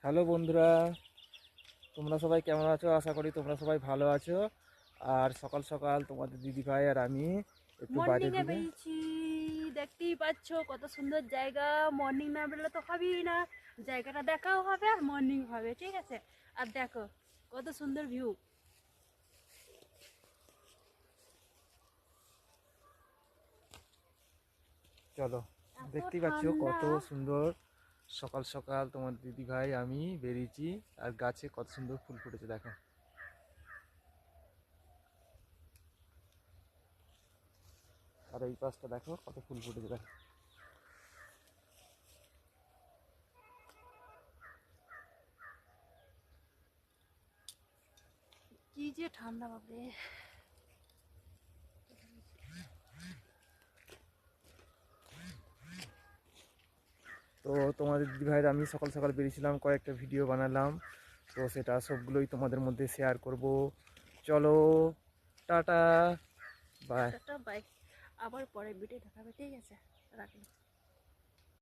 Hello বন্ধুরা, তোমরা সবাই কেমন আছো? আশা করি তোমরা সবাই ভালো আছো। আর সকাল সকাল তোমাদের দিদি ভাই আর আমি একটু মর্নিং বাইরের এ দিকে। বেরিয়েছি। দেখতেই পাচ্ছ কত সুন্দর জায়গা। মর্নিং না বেরোলে তো হবেই না, জায়গাটা দেখাও হবে আর মর্নিং হবে, ঠিক আছে? আর দেখো কত সুন্দর ভিউ। চলো, এত দেখতেই পাচ্ছ ঠান্ডা। কত সুন্দর। সকাল সকাল তোমার দিদি ভাই আমি বেরিয়েছি, আর গাছে কত সুন্দর ফুল ফুটেছে দেখো। আর এই পাশটা দেখো কত ফুল ফুটেছে দেখো। কি যে ঠান্ডা বাপরে। তো তোমাদের দিদি ভাইয়ের আমি সকাল সকাল বেরিয়েছিলাম, কয়েকটা ভিডিও বানালাম। তো সেটা সবগুলোই তোমাদের মধ্যে শেয়ার করব। চলো, টাটা, বাই। Tata bye. আবার পরে ভিডিও দেখাবে, ঠিক আছে? রাখলাম।